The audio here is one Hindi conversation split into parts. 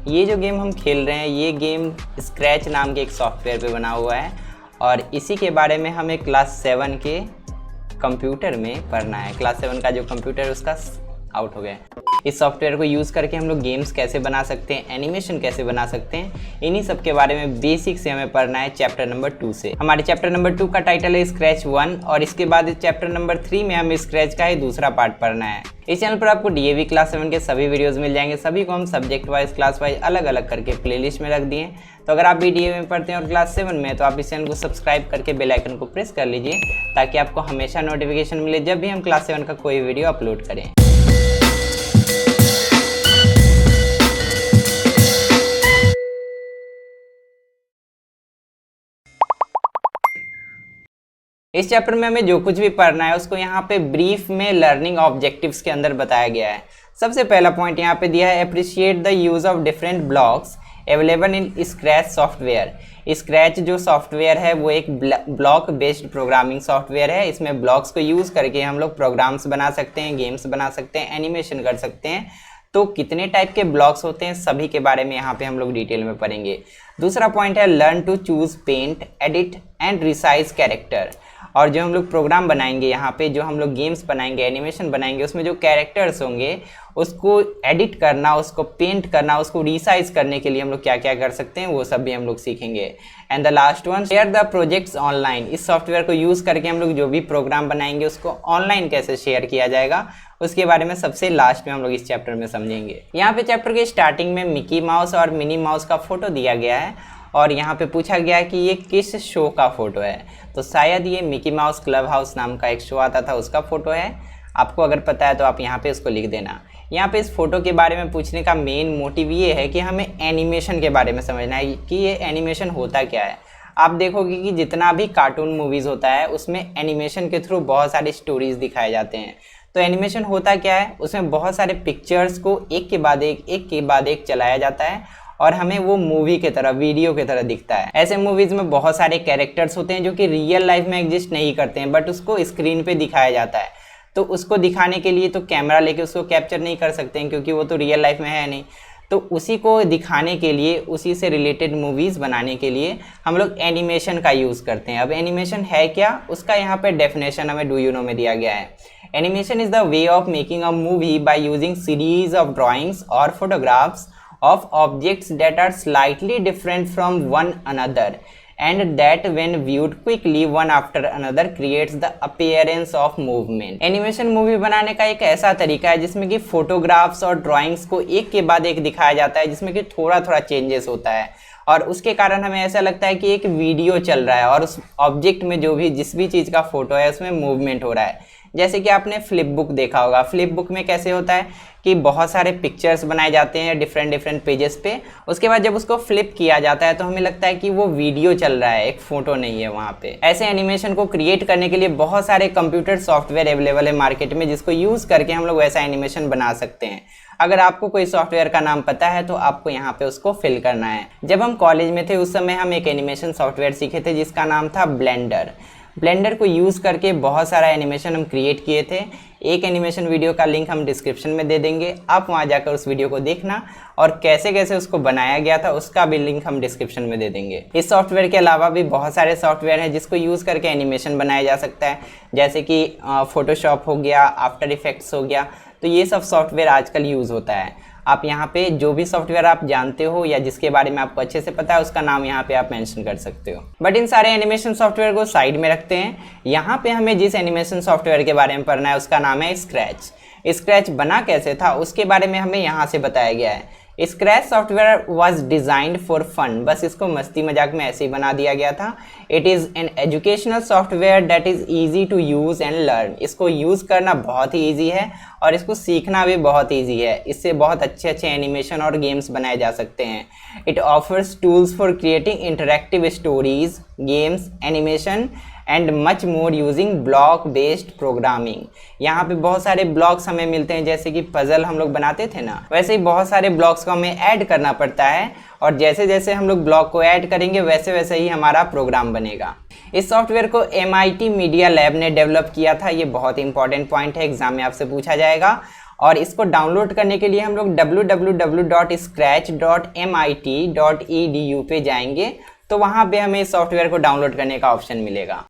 ये जो गेम हम खेल रहे हैं ये गेम स्क्रैच नाम के एक सॉफ्टवेयर पे बना हुआ है और इसी के बारे में हमें क्लास 7 के कंप्यूटर में पढ़ना है। क्लास 7 का जो कंप्यूटर है उसका आउट हो गया। इस सॉफ्टवेयर को यूज़ करके हम लोग गेम्स कैसे बना सकते हैं, एनिमेशन कैसे बना सकते हैं, इन्हीं सब के बारे में बेसिक से हमें पढ़ना है चैप्टर नंबर 2 से। हमारे चैप्टर नंबर 2 का टाइटल है स्क्रैच 1 और इसके बाद चैप्टर नंबर 3 में हमें स्क्रैच का ही दूसरा पार्ट पढ़ना है। इस चैनल पर आपको डीएवी क्लास 7 के सभी वीडियोस मिल जाएंगे। सभी को हम सब्जेक्ट वाइज क्लास वाइज अलग अलग करके प्लेलिस्ट में रख दिए। तो अगर आप भी डीएवी में पढ़ते हैं और क्लास 7 में तो आप इस चैनल को सब्सक्राइब करके बेल आइकन को प्रेस कर लीजिए ताकि आपको हमेशा नोटिफिकेशन मिले जब भी हम क्लास 7 का कोई वीडियो अपलोड करें। इस चैप्टर में हमें जो कुछ भी पढ़ना है उसको यहाँ पे ब्रीफ में लर्निंग ऑब्जेक्टिव्स के अंदर बताया गया है। सबसे पहला पॉइंट यहाँ पे दिया है appreciate the use of different blocks available in scratch software. Scratch जो सॉफ्टवेयर है वो एक ब्लॉक बेस्ड प्रोग्रामिंग सॉफ्टवेयर है। इसमें ब्लॉक्स को यूज़ करके हम लोग प्रोग्राम्स बना सकते हैं, गेम्स बना सकते हैं, एनिमेशन कर सकते हैं। तो कितने टाइप के ब्लॉक्स होते हैं सभी के बारे में यहाँ पे हम लोग डिटेल में पढ़ेंगे। दूसरा पॉइंट है learn to choose paint, edit and resize character. और जो हम लोग प्रोग्राम बनाएंगे यहाँ पे, जो हम लोग गेम्स बनाएंगे, एनिमेशन बनाएंगे, उसमें जो कैरेक्टर्स होंगे उसको एडिट करना, उसको पेंट करना, उसको रिसाइज करने के लिए हम लोग क्या क्या कर सकते हैं वो सब भी हम लोग सीखेंगे। And the last one share the projects online. इस सॉफ्टवेयर को यूज़ करके हम लोग जो भी प्रोग्राम बनाएंगे उसको ऑनलाइन कैसे शेयर किया जाएगा उसके बारे में सबसे लास्ट में हम लोग इस चैप्टर में समझेंगे। यहाँ पे चैप्टर के स्टार्टिंग में मिकी माउस और मिनी माउस का फोटो दिया गया है और यहाँ पे पूछा गया कि ये किस शो का फोटो है। तो शायद ये मिकी माउस क्लब हाउस नाम का एक शो आता था उसका फोटो है। आपको अगर पता है तो आप यहाँ पे इसको लिख देना। यहाँ पे इस फोटो के बारे में पूछने का मेन मोटिव ये है कि हमें एनिमेशन के बारे में समझना है कि ये एनिमेशन होता क्या है। आप देखोगे कि जितना भी कार्टून मूवीज़ होता है उसमें एनिमेशन के थ्रू बहुत सारी स्टोरीज़ दिखाए जाते हैं। तो एनिमेशन होता क्या है, उसमें बहुत सारे पिक्चर्स को एक के बाद एक चलाया जाता है और हमें वो मूवी की तरह, वीडियो की तरह दिखता है। ऐसे मूवीज़ में बहुत सारे कैरेक्टर्स होते हैं जो कि रियल लाइफ में एग्जिस्ट नहीं करते हैं बट उसको स्क्रीन पे दिखाया जाता है। तो उसको दिखाने के लिए तो कैमरा लेके उसको कैप्चर नहीं कर सकते हैं क्योंकि वो तो रियल लाइफ में है नहीं। तो उसी को दिखाने के लिए, उसी से रिलेटेड मूवीज़ बनाने के लिए हम लोग एनिमेशन का यूज़ करते हैं। अब एनिमेशन है क्या, उसका यहाँ पे डेफिनेशन हमें डू यू नो में दिया गया है। Animation is the way of making a movie by using series of drawings और photographs of objects that are slightly different from one another and that when viewed quickly one after another creates the appearance of movement। Animation movie बनाने का एक ऐसा तरीका है जिसमें कि फोटोग्राफ्स और ड्राइंग्स को एक के बाद एक दिखाया जाता है, जिसमें कि थोड़ा थोड़ा चेंजेस होता है और उसके कारण हमें ऐसा लगता है कि एक वीडियो चल रहा है और उस ऑब्जेक्ट में जो भी जिस भी चीज़ का फोटो है उसमें मूवमेंट हो रहा है। जैसे कि आपने फ्लिप बुक देखा होगा। फ्लिप बुक में कैसे होता है कि बहुत सारे पिक्चर्स बनाए जाते हैं डिफरेंट पेजेस पे। उसके बाद जब उसको फ्लिप किया जाता है तो हमें लगता है कि वो वीडियो चल रहा है, एक फोटो नहीं है वहाँ पे। ऐसे एनिमेशन को क्रिएट करने के लिए बहुत सारे कंप्यूटर सॉफ्टवेयर अवेलेबल है मार्केट में जिसको यूज़ करके हम लोग वैसा एनिमेशन बना सकते हैं। अगर आपको कोई सॉफ्टवेयर का नाम पता है तो आपको यहाँ पे उसको फिल करना है। जब हम कॉलेज में थे उस समय हम एक एनिमेशन सॉफ्टवेयर सीखे थे जिसका नाम था ब्लेंडर। ब्लेंडर को यूज़ करके बहुत सारा एनिमेशन हम क्रिएट किए थे। एक एनिमेशन वीडियो का लिंक हम डिस्क्रिप्शन में दे देंगे, आप वहाँ जाकर उस वीडियो को देखना और कैसे कैसे उसको बनाया गया था उसका भी लिंक हम डिस्क्रिप्शन में दे देंगे। इस सॉफ्टवेयर के अलावा भी बहुत सारे सॉफ्टवेयर हैं जिसको यूज़ करके एनिमेशन बनाया जा सकता है, जैसे कि फोटोशॉप हो गया, आफ्टर इफेक्ट्स हो गया। तो ये सब सॉफ्टवेयर आजकल यूज़ होता है। आप यहाँ पे जो भी सॉफ्टवेयर आप जानते हो या जिसके बारे में आपको अच्छे से पता है उसका नाम यहाँ पे आप मेंशन कर सकते हो। बट इन सारे एनिमेशन सॉफ्टवेयर को साइड में रखते हैं। यहाँ पे हमें जिस एनिमेशन सॉफ्टवेयर के बारे में पढ़ना है उसका नाम है स्क्रैच। स्क्रैच बना कैसे था उसके बारे में हमें यहाँ से बताया गया है। Scratch software was designed for fun. बस इसको मस्ती मजाक में ऐसे ही बना दिया गया था। It is an educational software that is easy to use and learn. इसको यूज़ करना बहुत ही ईजी है और इसको सीखना भी बहुत ईजी है। इससे बहुत अच्छे अच्छे एनिमेशन और गेम्स बनाए जा सकते हैं। It offers tools for creating interactive stories, games, animation and much more using block based programming. यहाँ पे बहुत सारे ब्लॉक्स हमें मिलते हैं, जैसे कि पजल हम लोग बनाते थे ना, वैसे ही बहुत सारे ब्लॉक्स को हमें ऐड करना पड़ता है और जैसे जैसे हम लोग ब्लॉक को ऐड करेंगे वैसे वैसे ही हमारा प्रोग्राम बनेगा। इस सॉफ्टवेयर को MIT मीडिया लैब ने डेवलप किया था। ये बहुत इंपॉर्टेंट पॉइंट है, एग्जाम में आपसे पूछा जाएगा। और इसको डाउनलोड करने के लिए हम लोग www.scratch.mit.edu पे जाएंगे, तो वहाँ पे हमें इस सॉफ्टवेयर को डाउनलोड करने का ऑप्शन मिलेगा।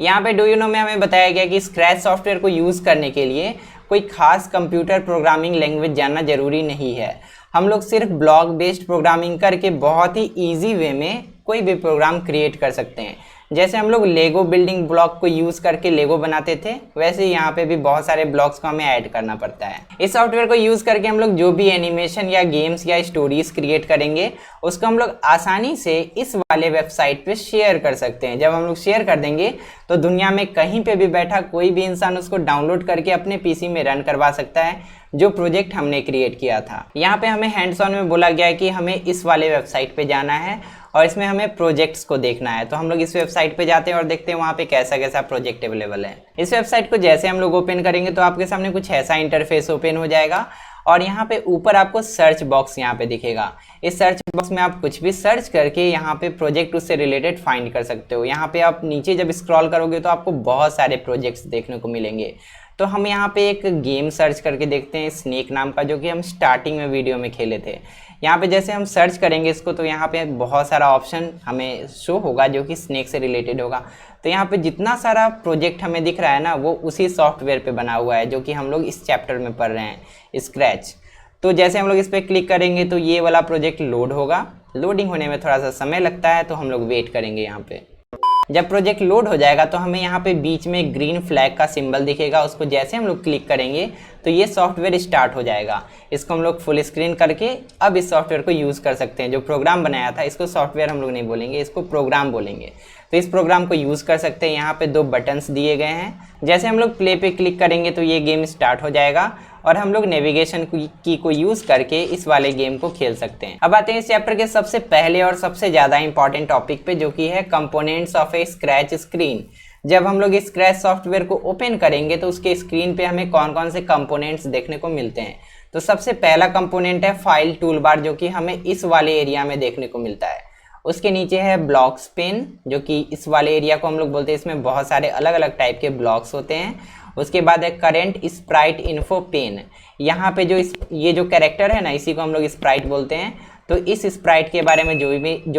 यहाँ पे डू यू नो में हमें बताया गया कि स्क्रैच सॉफ्टवेयर को यूज़ करने के लिए कोई खास कंप्यूटर प्रोग्रामिंग लैंग्वेज जानना ज़रूरी नहीं है। हम लोग सिर्फ ब्लॉक बेस्ड प्रोग्रामिंग करके बहुत ही ईजी वे में कोई भी प्रोग्राम क्रिएट कर सकते हैं। जैसे हम लोग लेगो बिल्डिंग ब्लॉक को यूज़ करके लेगो बनाते थे, वैसे यहाँ पे भी बहुत सारे ब्लॉक्स को हमें ऐड करना पड़ता है। इस सॉफ्टवेयर को यूज़ करके हम लोग जो भी एनिमेशन या गेम्स या स्टोरीज क्रिएट करेंगे उसको हम लोग आसानी से इस वाले वेबसाइट पे शेयर कर सकते हैं। जब हम लोग शेयर कर देंगे तो दुनिया में कहीं पे भी बैठा कोई भी इंसान उसको डाउनलोड करके अपने पीसी में रन करवा सकता है, जो प्रोजेक्ट हमने क्रिएट किया था। यहाँ पे हमें हैंड्स ऑन में बोला गया है कि हमें इस वाले वेबसाइट पे जाना है और इसमें हमें प्रोजेक्ट्स को देखना है। तो हम लोग इस वेबसाइट पे जाते हैं और देखते हैं वहाँ पे कैसा कैसा प्रोजेक्ट अवेलेबल है। इस वेबसाइट को जैसे हम लोग ओपन करेंगे तो आपके सामने कुछ ऐसा इंटरफेस ओपन हो जाएगा और यहाँ पे ऊपर आपको सर्च बॉक्स यहाँ पे दिखेगा। इस सर्च बॉक्स में आप कुछ भी सर्च करके यहाँ पे प्रोजेक्ट उससे रिलेटेड फाइंड कर सकते हो। यहाँ पे आप नीचे जब स्क्रॉल करोगे तो आपको बहुत सारे प्रोजेक्ट्स देखने को मिलेंगे। तो हम यहाँ पे एक गेम सर्च करके देखते हैं स्नेक नाम का, जो कि हम स्टार्टिंग में वीडियो में खेले थे। यहाँ पे जैसे हम सर्च करेंगे इसको तो यहाँ पे बहुत सारा ऑप्शन हमें शो होगा जो कि स्नेक से रिलेटेड होगा। तो यहाँ पे जितना सारा प्रोजेक्ट हमें दिख रहा है ना, वो उसी सॉफ्टवेयर पे बना हुआ है जो कि हम लोग इस चैप्टर में पढ़ रहे हैं, स्क्रैच। तो जैसे हम लोग इस पर क्लिक करेंगे तो ये वाला प्रोजेक्ट लोड होगा। लोडिंग होने में थोड़ा सा समय लगता है, तो हम लोग वेट करेंगे यहाँ पे। जब प्रोजेक्ट लोड हो जाएगा तो हमें यहाँ पे बीच में ग्रीन फ्लैग का सिंबल दिखेगा, उसको जैसे हम लोग क्लिक करेंगे तो ये सॉफ्टवेयर स्टार्ट हो जाएगा। इसको हम लोग फुल स्क्रीन करके अब इस सॉफ्टवेयर को यूज़ कर सकते हैं। जो प्रोग्राम बनाया था, इसको सॉफ्टवेयर हम लोग नहीं बोलेंगे, इसको प्रोग्राम बोलेंगे। तो इस प्रोग्राम को यूज़ कर सकते हैं। यहाँ पे 2 बटन्स दिए गए हैं। जैसे हम लोग प्ले पे क्लिक करेंगे तो ये गेम स्टार्ट हो जाएगा और हम लोग नेविगेशन की को यूज़ करके इस वाले गेम को खेल सकते हैं। अब आते हैं इस चैप्टर के सबसे पहले और सबसे ज़्यादा इंपॉर्टेंट टॉपिक पे, जो कि है components of A scratch screen. जब हम लोग स्क्रैच सॉफ्टवेयर को ओपन करेंगे तो उसके स्क्रीन पे हमें कौन कौन से कंपोनेंट्स देखने को मिलते हैं। तो सबसे पहला कंपोनेंट है फाइल टूल बार, जो कि हमें इस वाले एरिया में देखने को मिलता है। उसके नीचे है ब्लॉक्स पेन, जो कि इस वाले एरिया को हम लोग बोलते हैं। इसमें बहुत सारे अलग अलग टाइप के ब्लॉक्स होते हैं। उसके बाद है करेंट स्प्राइट इन्फो पेन। यहाँ पे ये जो कैरेक्टर है ना, इसी को हम लोग स्प्राइट बोलते हैं। तो इस स्प्राइट के बारे में जो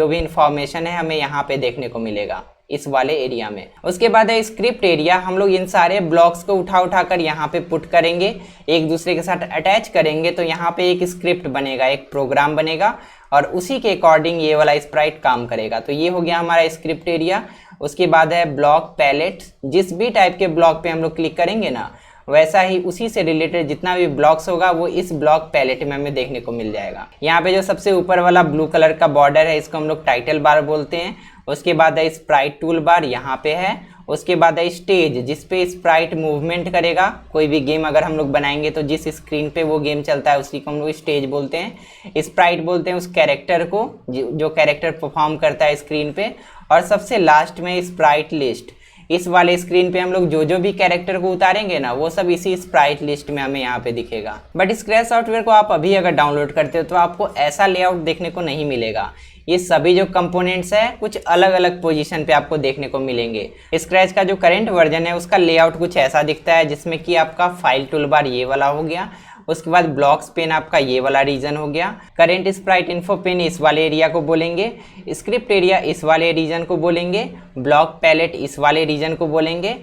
भी इंफॉर्मेशन है हमें यहाँ पे देखने को मिलेगा इस वाले एरिया में। उसके बाद है स्क्रिप्ट एरिया। हम लोग इन सारे ब्लॉक्स को उठा कर यहाँ पे पुट करेंगे, एक दूसरे के साथ अटैच करेंगे, तो यहाँ पे एक स्क्रिप्ट बनेगा, एक प्रोग्राम बनेगा और उसी के अकॉर्डिंग ये वाला स्प्राइट काम करेगा। तो ये हो गया हमारा स्क्रिप्ट एरिया। उसके बाद है ब्लॉक पैलेट। जिस भी टाइप के ब्लॉक पे हम लोग क्लिक करेंगे ना, वैसा ही उसी से रिलेटेड जितना भी ब्लॉक्स होगा वो इस ब्लॉक पैलेट में हमें देखने को मिल जाएगा। यहाँ पे जो सबसे ऊपर वाला ब्लू कलर का बॉर्डर है, इसको हम लोग टाइटल बार बोलते हैं। उसके बाद है स्प्राइट टूल बार, यहाँ पे है। उसके बाद है स्टेज, जिसपे स्प्राइट मूवमेंट करेगा। कोई भी गेम अगर हम लोग बनाएंगे तो जिस स्क्रीन पे वो गेम चलता है उसी को हम लोग स्टेज बोलते हैं। स्प्राइट बोलते हैं उस कैरेक्टर को जो कैरेक्टर परफॉर्म करता है स्क्रीन पे। और सबसे लास्ट में स्प्राइट लिस्ट। इस वाले स्क्रीन पे हम लोग जो भी कैरेक्टर को उतारेंगे ना, वो सब इसी स्प्राइट लिस्ट में हमें यहाँ पे दिखेगा। बट स्क्रैच सॉफ्टवेयर को आप अभी अगर डाउनलोड करते हो तो आपको ऐसा लेआउट देखने को नहीं मिलेगा। ये सभी जो कंपोनेंट्स है कुछ अलग अलग पोजीशन पे आपको देखने को मिलेंगे। स्क्रैच का जो करंट वर्जन है उसका लेआउट कुछ ऐसा दिखता है, जिसमें कि आपका फाइल टूल बार ये वाला हो गया। उसके बाद ब्लॉक्स पेन आपका ये वाला रीजन हो गया। करेंट स्प्राइट इन्फो पेन इस वाले एरिया को बोलेंगे। स्क्रिप्ट एरिया इस वाले रीजन को बोलेंगे। ब्लॉक पैलेट इस वाले रीजन को बोलेंगे।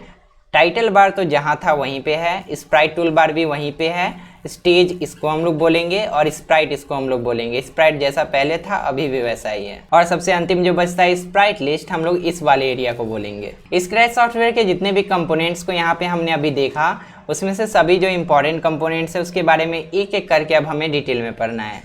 टाइटल बार तो जहाँ था वहीं पे है। स्प्राइट टूल बार भी वहीं पे है। स्टेज इसको हम लोग बोलेंगे और स्प्राइट इसको हम लोग बोलेंगे। स्प्राइट जैसा पहले था अभी भी वैसा ही है। और सबसे अंतिम जो बचता है स्प्राइट लिस्ट, हम लोग इस वाले एरिया को बोलेंगे। स्क्रैच सॉफ्टवेयर के जितने भी कंपोनेंट्स को यहाँ पे हमने अभी देखा, उसमें से सभी जो इंपॉर्टेंट कंपोनेंट्स है उसके बारे में एक एक करके अब हमें डिटेल में पढ़ना है।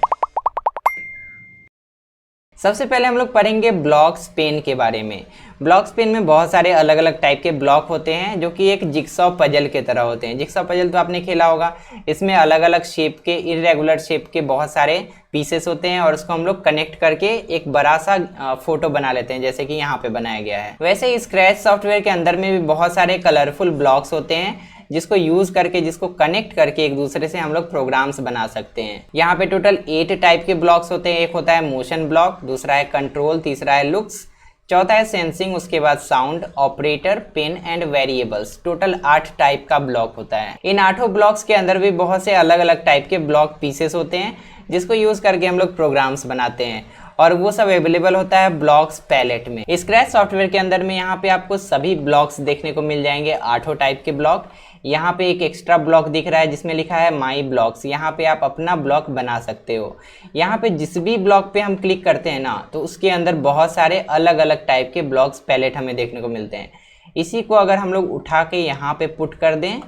सबसे पहले हम लोग पढ़ेंगे ब्लॉक्स पेन के बारे में। ब्लॉक्स पेन में बहुत सारे अलग अलग टाइप के ब्लॉक होते हैं जो कि एक जिक्सॉ पजल के तरह होते हैं। जिक्सॉ पजल तो आपने खेला होगा। इसमें अलग अलग शेप के, इरेगुलर शेप के बहुत सारे पीसेस होते हैं और उसको हम लोग कनेक्ट करके एक बड़ा सा फोटो बना लेते हैं, जैसे कि यहाँ पे बनाया गया है। वैसे ही स्क्रैच सॉफ्टवेयर के अंदर में भी बहुत सारे कलरफुल ब्लॉक्स होते हैं जिसको यूज करके, जिसको कनेक्ट करके एक दूसरे से हम लोग प्रोग्राम्स बना सकते हैं। यहाँ पे टोटल 8 टाइप के ब्लॉक्स होते हैं। एक होता है मोशन ब्लॉक, दूसरा है कंट्रोल, तीसरा है लुक्स, चौथा है सेंसिंग, उसके बाद sound, operator, pin and variables. Total 8 type का ब्लॉक होता है। इन 8 ब्लॉक्स के अंदर भी बहुत से अलग अलग टाइप के ब्लॉक पीसेस होते हैं जिसको यूज करके हम लोग प्रोग्राम्स बनाते हैं, और वो सब अवेलेबल होता है ब्लॉक्स पैलेट में। स्क्रैच सॉफ्टवेयर के अंदर में यहाँ पे आपको सभी ब्लॉक्स देखने को मिल जाएंगे, 8 टाइप के ब्लॉक। यहाँ पे एक एक्स्ट्रा ब्लॉक दिख रहा है जिसमें लिखा है माई ब्लॉक्स। यहाँ पे आप अपना ब्लॉक बना सकते हो। यहाँ पे जिस भी ब्लॉक पे हम क्लिक करते हैं ना, तो उसके अंदर बहुत सारे अलग अलग टाइप के ब्लॉक्स पैलेट हमें देखने को मिलते हैं। इसी को अगर हम लोग उठा के यहाँ पे पुट कर दें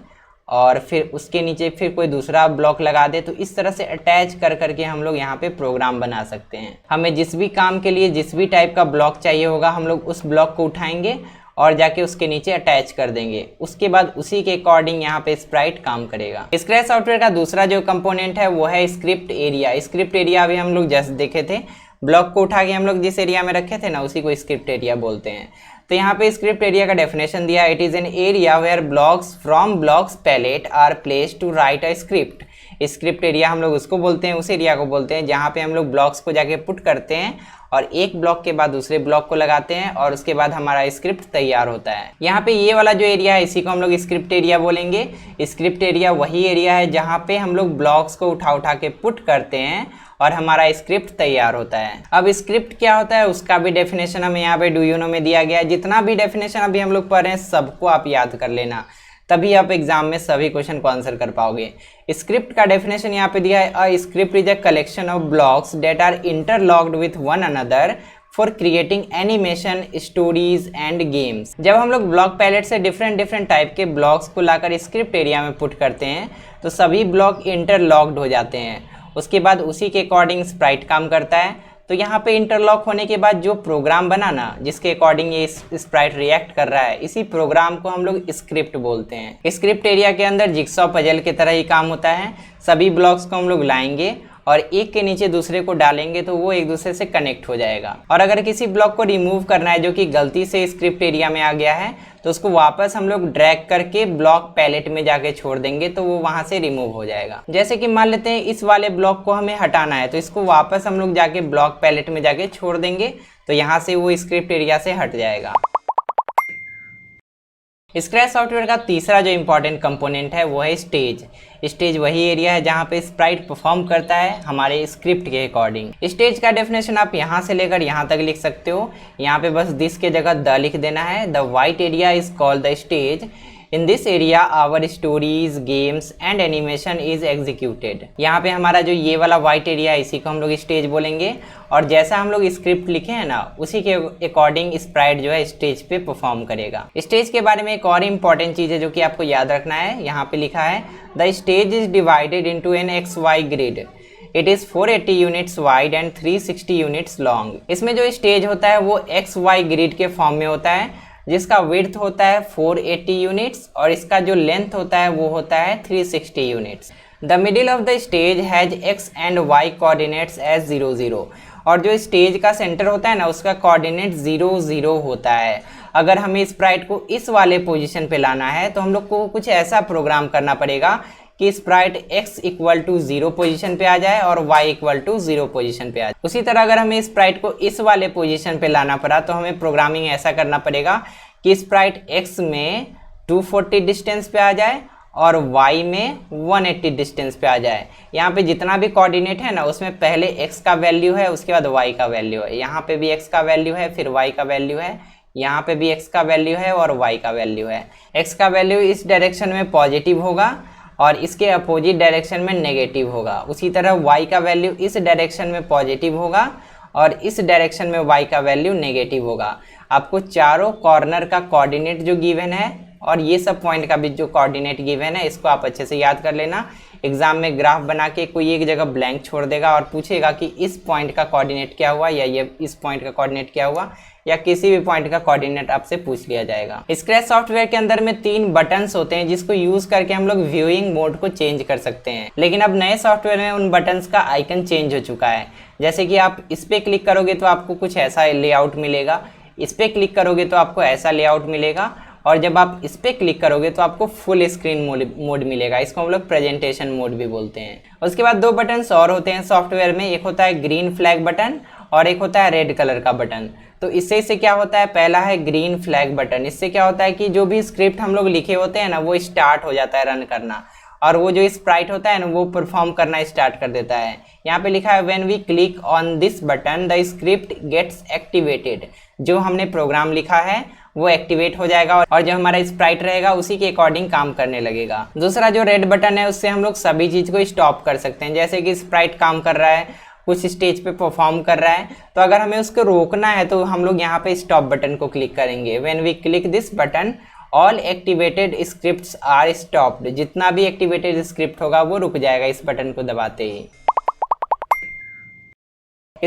और फिर उसके नीचे फिर कोई दूसरा ब्लॉक लगा दे, तो इस तरह से अटैच कर करके हम लोग यहाँ पे प्रोग्राम बना सकते हैं। हमें जिस भी काम के लिए जिस भी टाइप का ब्लॉक चाहिए होगा, हम लोग उस ब्लॉक को उठाएंगे और जाके उसके नीचे अटैच कर देंगे। उसके बाद उसी के अकॉर्डिंग यहाँ पे स्प्राइट काम करेगा। स्क्रैच सॉफ्टवेयर का दूसरा जो कंपोनेंट है वो है स्क्रिप्ट एरिया। स्क्रिप्ट एरिया अभी हम लोग जस्ट देखे थे, ब्लॉक को उठा के हम लोग जिस एरिया में रखे थे ना, उसी को स्क्रिप्ट एरिया बोलते हैं। तो यहाँ पे स्क्रिप्ट एरिया का डेफिनेशन दिया, it is an area where blocks from blocks palette are placed to write a script. Script area हम लोग उसको बोलते हैं, उस एरिया को बोलते हैं जहाँ पे हम लोग ब्लॉक्स को जाके पुट करते हैं और एक ब्लॉक के बाद दूसरे ब्लॉक को लगाते हैं और उसके बाद हमारा स्क्रिप्ट तैयार होता है। यहाँ पे ये वाला जो एरिया है इसी को हम लोग स्क्रिप्ट एरिया बोलेंगे। स्क्रिप्ट एरिया वही एरिया है जहाँ पे हम लोग ब्लॉक्स को उठा उठा के पुट करते हैं और हमारा स्क्रिप्ट तैयार होता है। अब स्क्रिप्ट क्या होता है उसका भी डेफिनेशन हमें यहाँ पे डू यू नो में दिया गया है। जितना भी डेफिनेशन अभी हम लोग पढ़ रहे हैं सबको आप याद कर लेना, तभी आप एग्जाम में सभी क्वेश्चन को आंसर कर पाओगे। स्क्रिप्ट का डेफिनेशन यहाँ पे दिया है, a script is a collection of blocks that are interlocked with one another for creating animation, stories and games. जब हम लोग ब्लॉक पैलेट से डिफरेंट टाइप के ब्लॉक्स को लाकर स्क्रिप्ट एरिया में पुट करते हैं तो सभी ब्लॉक इंटरलॉक्ड हो जाते हैं। उसके बाद उसी के अकॉर्डिंग स्प्राइट काम करता है। तो यहाँ पे इंटरलॉक होने के बाद जो प्रोग्राम बना ना, जिसके अकॉर्डिंग ये स्प्राइट रिएक्ट कर रहा है, इसी प्रोग्राम को हम लोग स्क्रिप्ट बोलते हैं। स्क्रिप्ट एरिया के अंदर जिक्सॉ पजल की तरह ही काम होता है। सभी ब्लॉक्स को हम लोग लाएंगे और एक के नीचे दूसरे को डालेंगे तो वो एक दूसरे से कनेक्ट हो जाएगा। और अगर किसी ब्लॉक को रिमूव करना है जो कि गलती से स्क्रिप्ट एरिया में आ गया है, तो उसको वापस हम लोग ड्रैग करके ब्लॉक पैलेट में जाके छोड़ देंगे तो वो वहां से रिमूव हो जाएगा। जैसे कि मान लेते हैं इस वाले ब्लॉक को हमें हटाना है, तो इसको वापस हम लोग जाके ब्लॉक पैलेट में जाके छोड़ देंगे तो यहाँ से वो स्क्रिप्ट एरिया से हट जाएगा। स्क्रैच सॉफ्टवेयर का तीसरा जो इंपॉर्टेंट कंपोनेंट है वो है स्टेज। स्टेज वही एरिया है जहाँ पे स्प्राइट परफॉर्म करता है हमारे स्क्रिप्ट के अकॉर्डिंग। स्टेज का डेफिनेशन आप यहाँ से लेकर यहाँ तक लिख सकते हो। यहाँ पे बस दिस के जगह द लिख देना है। The white area is called the stage. In this area our stories, games and animation is executed. यहाँ पे हमारा जो ये वाला व्हाइट एरिया है इसी को हम लोग स्टेज बोलेंगे। और जैसा हम लोग स्क्रिप्ट लिखे हैं ना, उसी के अकॉर्डिंग स्प्राइट जो है स्टेज पे परफॉर्म करेगा। स्टेज के बारे में एक और इम्पॉर्टेंट चीज़ है जो कि आपको याद रखना है। यहाँ पे लिखा है the stage is divided into an XY grid. It is 480 units wide and 360 units long. इसमें जो स्टेज होता है वो XY ग्रिड के फॉर्म में होता है, जिसका विड्थ होता है 480 यूनिट्स और इसका जो लेंथ होता है वो होता है 360 units. The middle of the stage has X and Y coordinates as 0 0। और जो स्टेज का सेंटर होता है ना, उसका कोऑर्डिनेट 0 0 होता है। अगर हमें स्प्राइट को इस वाले पोजीशन पे लाना है तो हम लोग को कुछ ऐसा प्रोग्राम करना पड़ेगा कि sprite x equal to 0 position पे आ जाए और y इक्वल टू 0 पोजीशन पे आ जाए। उसी तरह अगर हमें स्प्राइट को इस वाले पोजीशन पे लाना पड़ा तो हमें प्रोग्रामिंग ऐसा करना पड़ेगा कि स्प्राइट x में 240 डिस्टेंस पे आ जाए और y में 180 डिस्टेंस पे आ जाए। यहाँ पे जितना भी कोऑर्डिनेट है ना, उसमें पहले x का वैल्यू है, उसके बाद y का वैल्यू है। यहाँ पे भी x का वैल्यू है, फिर y का वैल्यू है, यहाँ पे भी x का वैल्यू है और y का वैल्यू है। x का वैल्यू इस डायरेक्शन में पॉजिटिव होगा और इसके अपोजिट डायरेक्शन में नेगेटिव होगा। उसी तरह y का वैल्यू इस डायरेक्शन में पॉजिटिव होगा और इस डायरेक्शन में y का वैल्यू नेगेटिव होगा। आपको चारों कॉर्नर का कोऑर्डिनेट जो गिवन है और ये सब पॉइंट का भी जो कोऑर्डिनेट गिवन है, इसको आप अच्छे से याद कर लेना। एग्जाम में ग्राफ बना के कोई एक जगह ब्लैंक छोड़ देगा और पूछेगा कि इस पॉइंट का कोऑर्डिनेट क्या हुआ या ये इस पॉइंट का कोऑर्डिनेट क्या हुआ, या किसी भी पॉइंट का कोऑर्डिनेट आपसे पूछ लिया जाएगा। स्क्रैच सॉफ्टवेयर के अंदर में 3 बटन्स होते हैं जिसको यूज करके हम लोग व्यूइंग मोड को चेंज कर सकते हैं। लेकिन अब नए सॉफ्टवेयर में उन बटन्स का आइकन चेंज हो चुका है। जैसे कि आप इस पे क्लिक करोगे तो आपको कुछ ऐसा लेआउट मिलेगा, इस पे क्लिक करोगे तो आपको ऐसा लेआउट मिलेगा, और जब आप इस पे क्लिक करोगे तो आपको फुल स्क्रीन मोड मिलेगा। इसको हम लोग प्रेजेंटेशन मोड भी बोलते हैं। उसके बाद 2 बटन्स और होते हैं सॉफ्टवेयर में, एक होता है ग्रीन फ्लैग बटन और एक होता है रेड कलर का बटन। तो इससे क्या होता है, पहला है ग्रीन फ्लैग बटन। इससे क्या होता है कि जो भी स्क्रिप्ट हम लोग लिखे होते हैं ना वो स्टार्ट हो जाता है रन करना, और वो जो स्प्राइट होता है ना वो परफॉर्म करना स्टार्ट कर देता है। यहाँ पे लिखा है when we click on this button the script gets activated. जो हमने प्रोग्राम लिखा है वो एक्टिवेट हो जाएगा और जो हमारा स्प्राइट रहेगा उसी के अकॉर्डिंग काम करने लगेगा। दूसरा जो रेड बटन है उससे हम लोग सभी चीज़ को स्टॉप कर सकते हैं, जैसे कि स्प्राइट काम कर रहा है, कुछ स्टेज पे परफॉर्म कर रहा है, तो अगर हमें उसको रोकना है तो हम लोग यहाँ पे स्टॉप बटन को क्लिक करेंगे। When we click this button all activated scripts are stopped. जितना भी एक्टिवेटेड स्क्रिप्ट होगा वो रुक जाएगा इस बटन को दबाते ही।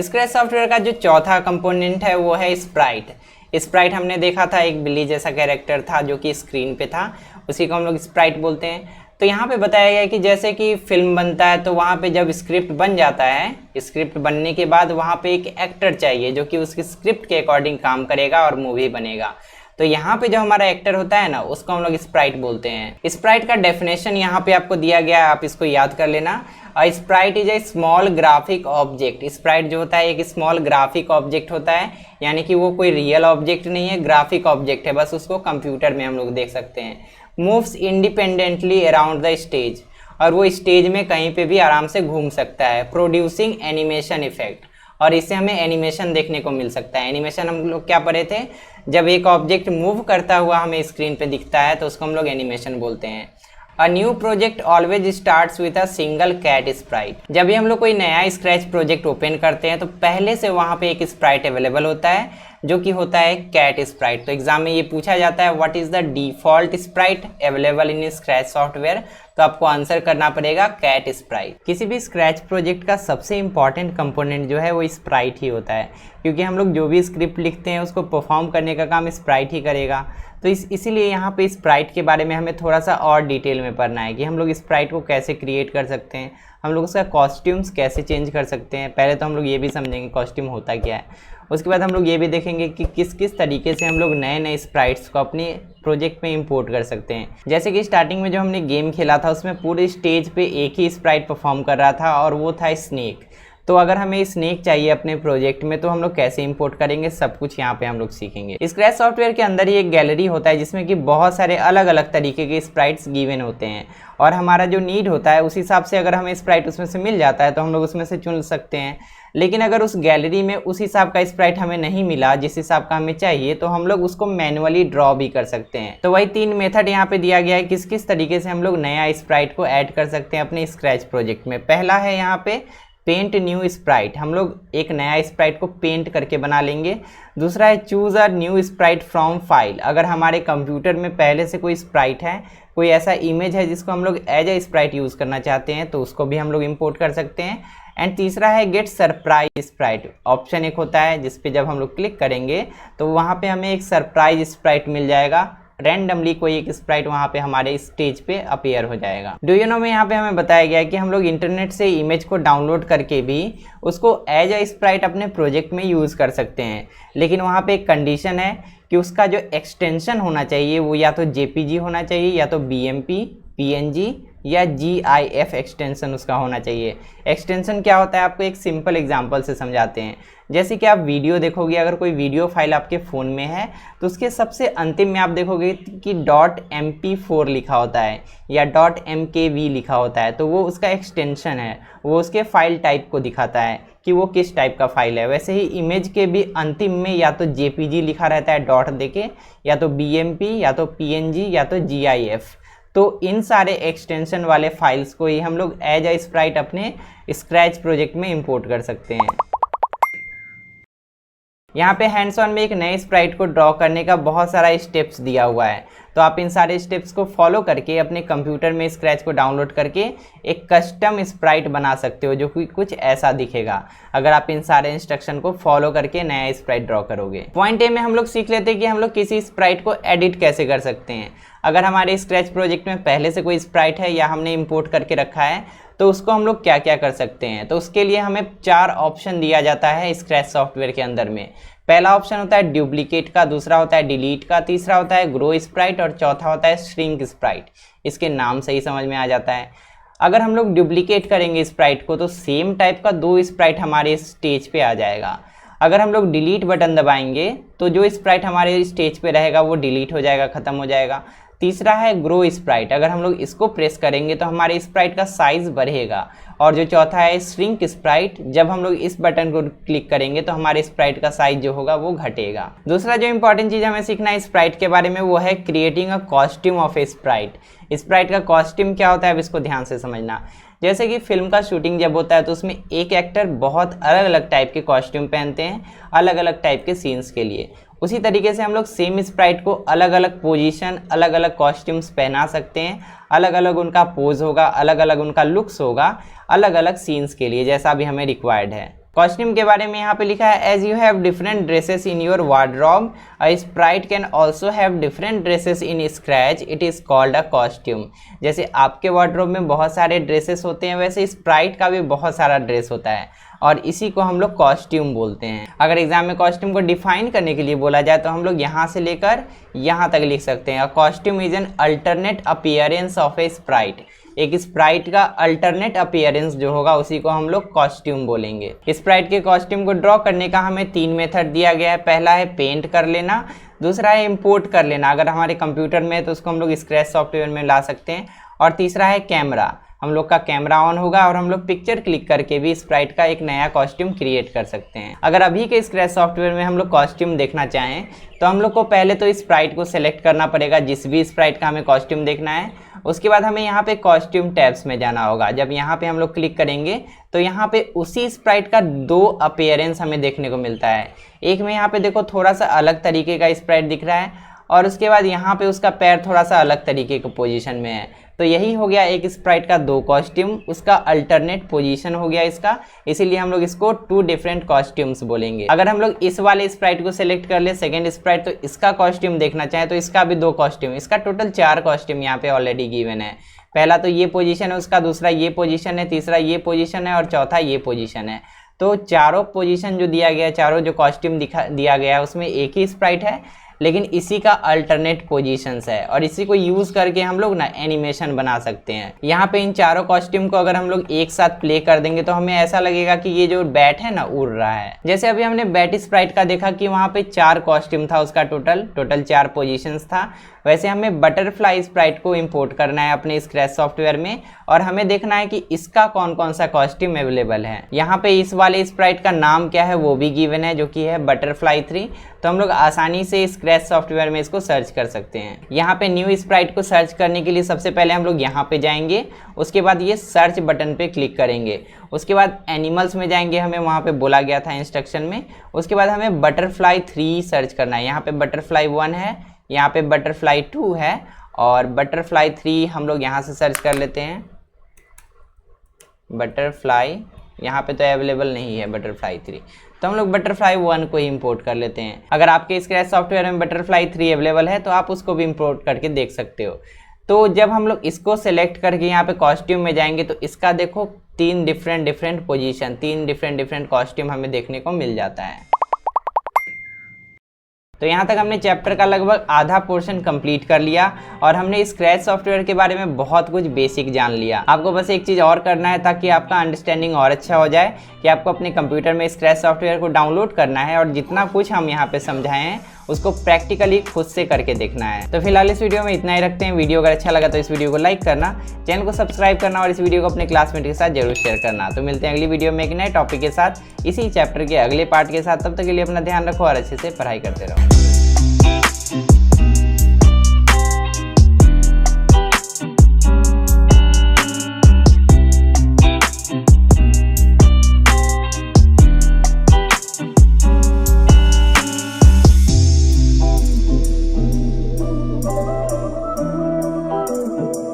स्क्रैच सॉफ्टवेयर का जो चौथा कंपोनेंट है वो है स्प्राइट। स्प्राइट हमने देखा था, एक बिल्ली जैसा कैरेक्टर था जो कि स्क्रीन पे था, उसी को हम लोग स्प्राइट बोलते हैं। तो यहाँ पे बताया गया है कि जैसे कि फिल्म बनता है तो वहाँ पे जब स्क्रिप्ट बन जाता है, स्क्रिप्ट बनने के बाद वहाँ पे एक एक्टर चाहिए जो कि उसकी स्क्रिप्ट के अकॉर्डिंग काम करेगा और मूवी बनेगा। तो यहाँ पे जो हमारा एक्टर होता है ना उसको हम लोग स्प्राइट बोलते हैं। स्प्राइट का डेफिनेशन यहाँ पे आपको दिया गया है, आप इसको याद कर लेना। Sprite is a small graphic object. Sprite जो होता है एक स्मॉल ग्राफिक ऑब्जेक्ट होता है, यानी कि वो कोई रियल ऑब्जेक्ट नहीं है, ग्राफिक ऑब्जेक्ट है, बस उसको कंप्यूटर में हम लोग देख सकते हैं। Moves independently around the stage, और वो स्टेज में कहीं पे भी आराम से घूम सकता है। प्रोड्यूसिंग एनिमेशन इफेक्ट, और इससे हमें एनिमेशन देखने को मिल सकता है। एनिमेशन हम लोग क्या पढ़े थे, जब एक ऑब्जेक्ट मूव करता हुआ हमें स्क्रीन पे दिखता है तो उसको हम लोग एनिमेशन बोलते हैं। A new project always starts with a single cat sprite. जब भी हम लोग कोई नया स्क्रैच प्रोजेक्ट ओपन करते हैं तो पहले से वहाँ पे एक स्प्राइट अवेलेबल होता है जो कि होता है कैट स्प्राइट। तो एग्जाम में ये पूछा जाता है what is the default Sprite available in scratch software, तो आपको आंसर करना पड़ेगा कैट स्प्राइट। किसी भी स्क्रैच प्रोजेक्ट का सबसे इंपॉर्टेंट कंपोनेंट जो है वो स्प्राइट ही होता है, क्योंकि हम लोग जो भी स्क्रिप्ट लिखते हैं उसको परफॉर्म करने का काम स्प्राइट ही करेगा। तो इसीलिए यहाँ पे स्प्राइट के बारे में हमें थोड़ा सा और डिटेल में पढ़ना है कि हम लोग स्प्राइट को कैसे क्रिएट कर सकते हैं, हम लोग उसका कॉस्ट्यूम्स कैसे चेंज कर सकते हैं। पहले तो हम लोग ये भी समझेंगे कॉस्ट्यूम होता क्या है, उसके बाद हम लोग ये भी देखेंगे कि किस किस तरीके से हम लोग नए नए स्प्राइट्स को अपने प्रोजेक्ट में इंपोर्ट कर सकते हैं। जैसे कि स्टार्टिंग में जो हमने गेम खेला था उसमें पूरे स्टेज पे एक ही स्प्राइट परफॉर्म कर रहा था और वो था स्नेक। तो अगर हमें स्नेक चाहिए अपने प्रोजेक्ट में तो हम लोग कैसे इंपोर्ट करेंगे, सब कुछ यहाँ पे हम लोग सीखेंगे। स्क्रैच सॉफ्टवेयर के अंदर ही एक गैलरी होता है जिसमें कि बहुत सारे अलग अलग तरीके के स्प्राइट्स गिवन होते हैं, और हमारा जो नीड होता है उस हिसाब से अगर हमें स्प्राइट उसमें से मिल जाता है तो हम लोग उसमें से चुन सकते हैं। लेकिन अगर उस गैलरी में उस हिसाब का स्प्राइट हमें नहीं मिला जिस हिसाब का हमें चाहिए तो हम लोग उसको मैनुअली ड्रॉ भी कर सकते हैं। तो वही 3 मेथड यहाँ पे दिया गया है किस किस तरीके से हम लोग नया स्प्राइट को ऐड कर सकते हैं अपने स्क्रैच प्रोजेक्ट में। पहला है यहाँ पे पेंट न्यू स्प्राइट, हम लोग एक नया स्प्राइट को पेंट करके बना लेंगे। दूसरा है choose a new Sprite from file, अगर हमारे कंप्यूटर में पहले से कोई स्प्राइट है, कोई ऐसा इमेज है जिसको हम लोग एज ए स्प्राइट यूज़ करना चाहते हैं तो उसको भी हम लोग इंपोर्ट कर सकते हैं। एंड तीसरा है गेट सरप्राइज स्प्राइट, ऑप्शन एक होता है जिस पे जब हम लोग क्लिक करेंगे तो वहाँ पे हमें एक सरप्राइज स्प्राइट मिल जाएगा, रैंडमली कोई एक स्प्राइट वहाँ पे हमारे स्टेज पे अपीयर हो जाएगा। डू यू नो में यहाँ पे हमें बताया गया है कि हम लोग इंटरनेट से इमेज को डाउनलोड करके भी उसको एज ए स्प्राइट अपने प्रोजेक्ट में यूज़ कर सकते हैं, लेकिन वहाँ पे एक कंडीशन है कि उसका जो एक्सटेंशन होना चाहिए वो या तो JPG होना चाहिए या तो BMP, PNG या GIF एक्सटेंशन उसका होना चाहिए। एक्सटेंशन क्या होता है आपको एक सिंपल एग्जांपल से समझाते हैं। जैसे कि आप वीडियो देखोगे, अगर कोई वीडियो फाइल आपके फ़ोन में है तो उसके सबसे अंतिम में आप देखोगे कि .mp4 लिखा होता है या .mkv लिखा होता है, तो वो उसका एक्सटेंशन है, वो उसके फाइल टाइप को दिखाता है कि वो किस टाइप का फाइल है। वैसे ही इमेज के भी अंतिम में या तो JPG लिखा रहता है डॉट देके, या तो BMP या तो PNG या तो GIF। तो इन सारे एक्सटेंशन वाले फाइल्स को ही हम लोग एज ए स्प्राइट अपने स्क्रैच प्रोजेक्ट में इंपोर्ट कर सकते हैं। यहाँ पे हैंड्स ऑन में एक नए स्प्राइट को ड्रॉ करने का बहुत सारा स्टेप्स दिया हुआ है, तो आप इन सारे स्टेप्स को फॉलो करके अपने कंप्यूटर में स्क्रैच को डाउनलोड करके एक कस्टम स्प्राइट बना सकते हो जो कि कुछ ऐसा दिखेगा अगर आप इन सारे इंस्ट्रक्शन को फॉलो करके नया स्प्राइट ड्रॉ करोगे। पॉइंट ए में हम लोग सीख लेते हैं कि हम लोग किसी स्प्राइट को एडिट कैसे कर सकते हैं। अगर हमारे स्क्रैच प्रोजेक्ट में पहले से कोई स्प्राइट है या हमने इंपोर्ट करके रखा है तो उसको हम लोग क्या क्या कर सकते हैं। तो उसके लिए हमें 4 ऑप्शन दिया जाता है स्क्रैच सॉफ्टवेयर के अंदर में। पहला ऑप्शन होता है डुप्लीकेट का, दूसरा होता है डिलीट का, तीसरा होता है ग्रो स्प्राइट और चौथा होता है श्रिंक स्प्राइट। इसके नाम से ही समझ में आ जाता है। अगर हम लोग डुप्लीकेट करेंगे स्प्राइट को तो सेम टाइप का 2 स्प्राइट हमारे स्टेज पे आ जाएगा। अगर हम लोग डिलीट बटन दबाएंगे तो जो स्प्राइट हमारे स्टेज पे रहेगा वो डिलीट हो जाएगा, ख़त्म हो जाएगा। तीसरा है ग्रो स्प्राइट, अगर हम लोग इसको प्रेस करेंगे तो हमारे स्प्राइट का साइज़ बढ़ेगा। और जो चौथा है श्रिंक स्प्राइट, जब हम लोग इस बटन को क्लिक करेंगे तो हमारे स्प्राइट का साइज जो होगा वो घटेगा। दूसरा जो इंपॉर्टेंट चीज़ हमें सीखना है स्प्राइट के बारे में वो है creating a costume of A Sprite. Sprite का कॉस्ट्यूम क्या होता है अब इसको ध्यान से समझना। जैसे कि फिल्म का शूटिंग जब होता है तो उसमें एक एक्टर बहुत अलग अलग टाइप के कॉस्ट्यूम पहनते हैं अलग अलग टाइप के सीन्स के लिए। उसी तरीके से हम लोग सेम स्प्राइट को अलग अलग पोजीशन, अलग अलग कॉस्ट्यूम्स पहना सकते हैं, अलग अलग उनका पोज होगा, अलग अलग उनका लुक्स होगा, अलग अलग सीन्स के लिए जैसा भी हमें रिक्वायर्ड है। कॉस्ट्यूम के बारे में यहाँ पे लिखा है as you have different dresses in your wardrobe a sprite can also have different dresses in Scratch it is called a costume. जैसे आपके वार्डरोब में बहुत सारे ड्रेसेस होते हैं वैसे स्प्राइट का भी बहुत सारा ड्रेस होता है और इसी को हम लोग कॉस्ट्यूम बोलते हैं। अगर एग्जाम में कॉस्ट्यूम को डिफाइन करने के लिए बोला जाए तो हम लोग यहाँ से लेकर यहाँ तक लिख सकते हैं costume is an alternate appearance of A Sprite. एक स्प्राइट का अल्टरनेट अपीयरेंस जो होगा उसी को हम लोग कॉस्ट्यूम बोलेंगे। स्प्राइट के कॉस्ट्यूम को ड्रॉ करने का हमें 3 मेथड दिया गया है। पहला है पेंट कर लेना, दूसरा है इंपोर्ट कर लेना, अगर हमारे कंप्यूटर में है तो उसको हम लोग स्क्रैच सॉफ्टवेयर में ला सकते हैं, और तीसरा है कैमरा। हम लोग का कैमरा ऑन होगा और हम लोग पिक्चर क्लिक करके भी स्प्राइट का एक नया कॉस्ट्यूम क्रिएट कर सकते हैं। अगर अभी के स्क्रैच सॉफ्टवेयर में हम लोग कॉस्ट्यूम देखना चाहें तो हम लोग को पहले तो स्प्राइट को सेलेक्ट करना पड़ेगा, जिस भी स्प्राइट का हमें कॉस्ट्यूम देखना है। उसके बाद हमें यहाँ पे कॉस्ट्यूम टैब्स में जाना होगा। जब यहाँ पे हम लोग क्लिक करेंगे तो यहाँ पे उसी स्प्राइट का 2 अपीयरेंस हमें देखने को मिलता है। एक में यहाँ पे देखो थोड़ा सा अलग तरीके का स्प्राइट दिख रहा है और उसके बाद यहाँ पे उसका पैर थोड़ा सा अलग तरीके के पोजीशन में है। तो यही हो गया एक स्प्राइट का 2 कॉस्ट्यूम, उसका अल्टरनेट पोजीशन हो गया इसका, इसीलिए हम लोग इसको 2 डिफरेंट कॉस्ट्यूम्स बोलेंगे। अगर हम लोग इस वाले स्प्राइट को सिलेक्ट कर ले सेकंड स्प्राइट, तो इसका कॉस्ट्यूम देखना चाहें तो इसका भी 2 कॉस्ट्यूम, इसका टोटल 4 कॉस्ट्यूम यहाँ पे ऑलरेडी गिवन है। पहला तो ये पोजीशन है उसका, दूसरा ये पोजीशन है, तीसरा ये पोजीशन है और चौथा ये पोजीशन है। तो चारों पोजीशन जो दिया गया है, चारों जो कॉस्ट्यूम दिया गया है उसमें एक ही स्प्राइट है, लेकिन इसी का अल्टरनेट पोजीशंस है और इसी को यूज़ करके हम लोग ना एनिमेशन बना सकते हैं। यहाँ पे इन चारों कॉस्ट्यूम को अगर हम लोग एक साथ प्ले कर देंगे तो हमें ऐसा लगेगा कि ये जो बैट है ना उड़ रहा है। जैसे अभी हमने बैट स्प्राइट का देखा कि वहाँ पे 4 कॉस्ट्यूम था, उसका टोटल 4 पोजीशंस था। वैसे हमें बटरफ्लाई स्प्राइट को इंपोर्ट करना है अपने स्क्रैच सॉफ्टवेयर में और हमें देखना है कि इसका कौन कौन सा कॉस्ट्यूम अवेलेबल है। यहाँ पे इस वाले स्प्राइट का नाम क्या है वो भी गिवन है, जो कि है बटरफ्लाई 3। तो हम लोग आसानी से स्क्रैच सॉफ्टवेयर में इसको सर्च कर सकते हैं। यहाँ पे न्यू स्प्राइट को सर्च करने के लिए सबसे पहले हम लोग यहाँ पे जाएंगे, उसके बाद ये सर्च बटन पे क्लिक करेंगे, उसके बाद एनिमल्स में जाएंगे, हमें वहाँ पे बोला गया था इंस्ट्रक्शन में। उसके बाद हमें बटरफ्लाई 3 सर्च करना है। यहाँ पे बटरफ्लाई 1 है, यहाँ पे बटरफ्लाई 2 है और बटरफ्लाई 3 हम लोग यहाँ से सर्च कर लेते हैं। बटरफ्लाई यहाँ पे तो अवेलेबल नहीं है बटरफ्लाई 3, तो हम लोग बटरफ्लाई 1 को ही इंपोर्ट कर लेते हैं। अगर आपके स्क्रैच सॉफ्टवेयर में बटरफ्लाई 3 अवेलेबल है तो आप उसको भी इंपोर्ट करके देख सकते हो। तो जब हम लोग इसको सेलेक्ट करके यहाँ पे कॉस्ट्यूम में जाएंगे तो इसका देखो 3 डिफरेंट पोजीशन, 3 डिफरेंट कॉस्ट्यूम हमें देखने को मिल जाता है। तो यहाँ तक हमने चैप्टर का लगभग आधा पोर्शन कंप्लीट कर लिया और हमने स्क्रैच सॉफ्टवेयर के बारे में बहुत कुछ बेसिक जान लिया। आपको बस एक चीज़ और करना है ताकि आपका अंडरस्टैंडिंग और अच्छा हो जाए कि आपको अपने कंप्यूटर में स्क्रैच सॉफ्टवेयर को डाउनलोड करना है और जितना कुछ हम यहाँ पे समझाए हैं उसको प्रैक्टिकली खुद से करके देखना है। तो फिलहाल इस वीडियो में इतना ही रखते हैं। वीडियो अगर अच्छा लगा तो इस वीडियो को लाइक करना, चैनल को सब्सक्राइब करना और इस वीडियो को अपने क्लासमेट के साथ जरूर शेयर करना। तो मिलते हैं अगली वीडियो में एक नए टॉपिक के साथ, इसी चैप्टर के अगले पार्ट के साथ। तब तक के लिए अपना ध्यान रखो और अच्छे से पढ़ाई करते रहो।